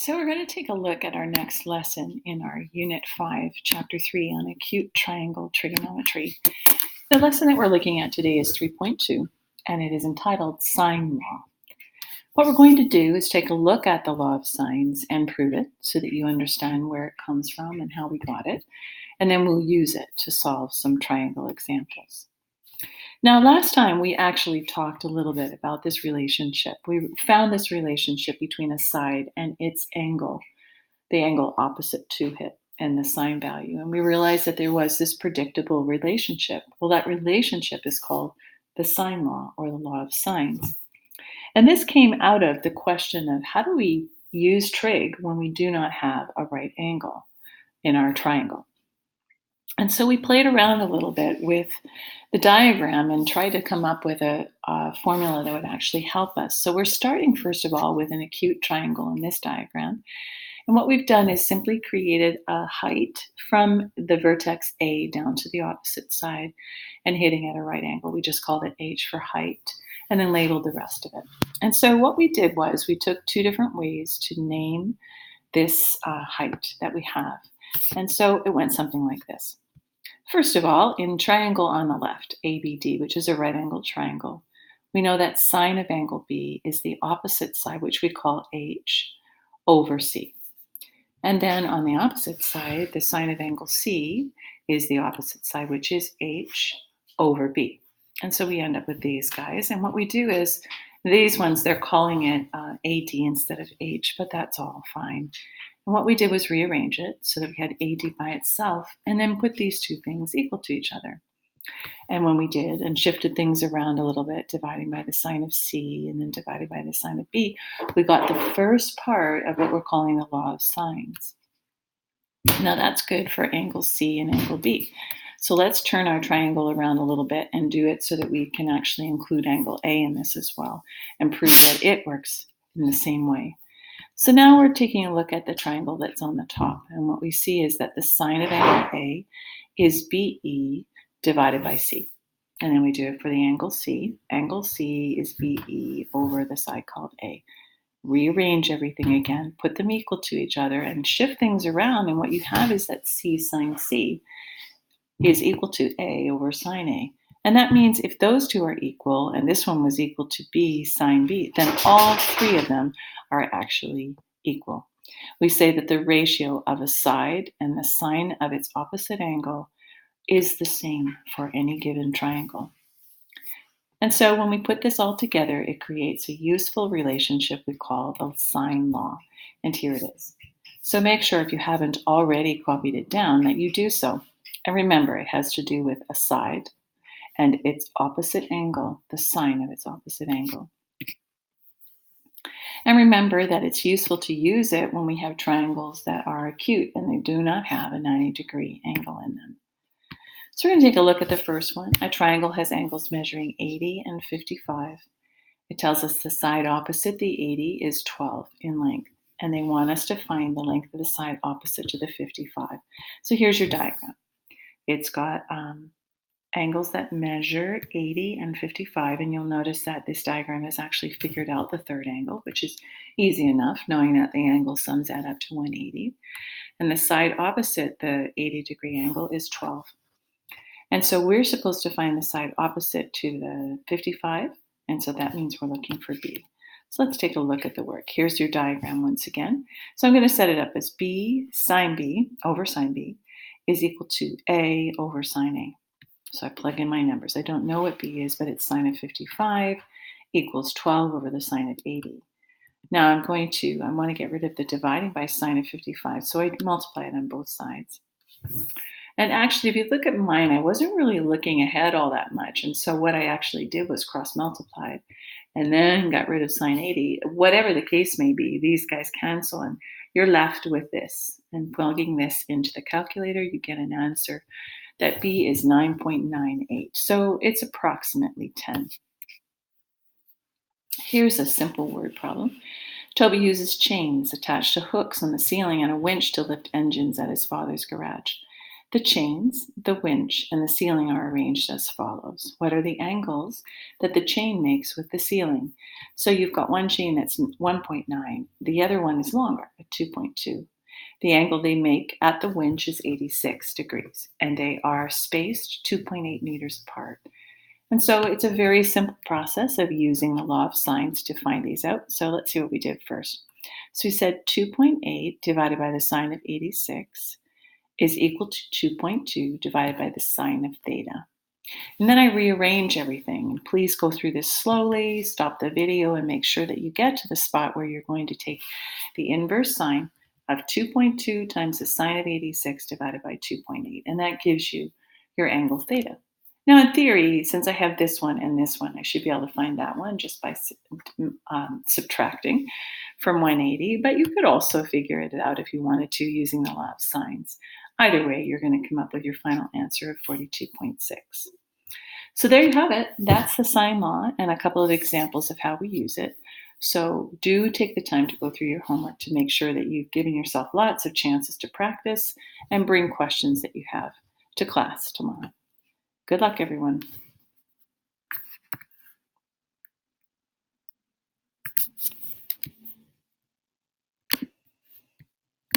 So we're going to take a look at our next lesson in our Unit 5, Chapter 3 on acute triangle trigonometry. The lesson that we're looking at today is 3.2, and it is entitled Sine Law. What we're going to do is take a look at the law of sines and prove it so that you understand where it comes from and how we got it, and then we'll use it to solve some triangle examples. Now, last time we actually talked a little bit about this relationship. We found this relationship between a side and its angle, the angle opposite to it, and the sine value. And we realized that there was this predictable relationship. Well, that relationship is called the sine law or the law of sines. And this came out of the question of how do we use trig when we do not have a right angle in our triangle? And so we played around a little bit with the diagram and tried to come up with a formula that would actually help us. So we're starting, first of all, with an acute triangle in this diagram. And what we've done is simply created a height from the vertex A down to the opposite side and hitting at a right angle. We just called it H for height and then labeled the rest of it. And so what we did was we took two different ways to name this height that we have. And so it went something like this. First of all, in triangle on the left, ABD, which is a right angled triangle, we know that sine of angle B is the opposite side, which we call H, over C. And then on the opposite side, the sine of angle C is the opposite side, which is H over B. And so we end up with these guys. And what we do is, these ones, they're calling it AD instead of H, but that's all fine. And what we did was rearrange it so that we had AD by itself and then put these two things equal to each other. And when we did and shifted things around a little bit, dividing by the sine of C and then divided by the sine of B, we got the first part of what we're calling the law of sines. Now that's good for angle C and angle B. So let's turn our triangle around a little bit and do it so that we can actually include angle A in this as well and prove that it works in the same way. So now we're taking a look at the triangle that's on the top. And what we see is that the sine of angle A is BE divided by C. And then we do it for the angle C. Angle C is BE over the side called A. Rearrange everything again, put them equal to each other, and shift things around. And what you have is that C sine C is equal to A over sine A. And that means if those two are equal, and this one was equal to B sine B, then all three of them are actually equal. We say that the ratio of a side and the sine of its opposite angle is the same for any given triangle. And so when we put this all together, it creates a useful relationship we call the sine law. And here it is. So make sure if you haven't already copied it down that you do so. And remember, it has to do with a side and its opposite angle, the sine of its opposite angle. And remember that it's useful to use it when we have triangles that are acute and they do not have a 90-degree angle in them. So we're going to take a look at the first one. A triangle has angles measuring 80 and 55. It tells us the side opposite the 80 is 12 in length, and they want us to find the length of the side opposite to the 55. So here's your diagram. It's got angles that measure 80 and 55, and you'll notice that this diagram has actually figured out the third angle, which is easy enough, knowing that the angle sums add up to 180. And the side opposite the 80-degree angle is 12. And so we're supposed to find the side opposite to the 55, and so that means we're looking for B. So let's take a look at the work. Here's your diagram once again. So I'm going to set it up as B sine B over sine B is equal to A over sine A. So I plug in my numbers. I don't know what B is, but it's sine of 55 equals 12 over the sine of 80. Now I want to get rid of the dividing by sine of 55, so I multiply it on both sides. And actually, if you look at mine, I wasn't really looking ahead all that much. And so what I actually did was cross multiplied and then got rid of sine 80. Whatever the case may be, these guys cancel and you're left with this. And plugging this into the calculator, you get an answer that B is 9.98. So it's approximately 10. Here's a simple word problem. Toby uses chains attached to hooks on the ceiling and a winch to lift engines at his father's garage. The chains, the winch, and the ceiling are arranged as follows. What are the angles that the chain makes with the ceiling? So you've got one chain that's 1.9. The other one is longer. 2.2. The angle they make at the winch is 86 degrees, and they are spaced 2.8 meters apart. And so it's a very simple process of using the law of sines to find these out. So let's see what we did first. So we said 2.8 divided by the sine of 86 is equal to 2.2 divided by the sine of theta. And then I rearrange everything. And please go through this slowly, stop the video, and make sure that you get to the spot where you're going to take the inverse sine of 2.2 times the sine of 86 divided by 2.8. And that gives you your angle theta. Now, in theory, since I have this one and this one, I should be able to find that one just by subtracting from 180. But you could also figure it out if you wanted to using the law of sines. Either way, you're going to come up with your final answer of 42.6. So there you have it. That's the sine law and a couple of examples of how we use it. So do take the time to go through your homework to make sure that you've given yourself lots of chances to practice and bring questions that you have to class tomorrow. Good luck, everyone.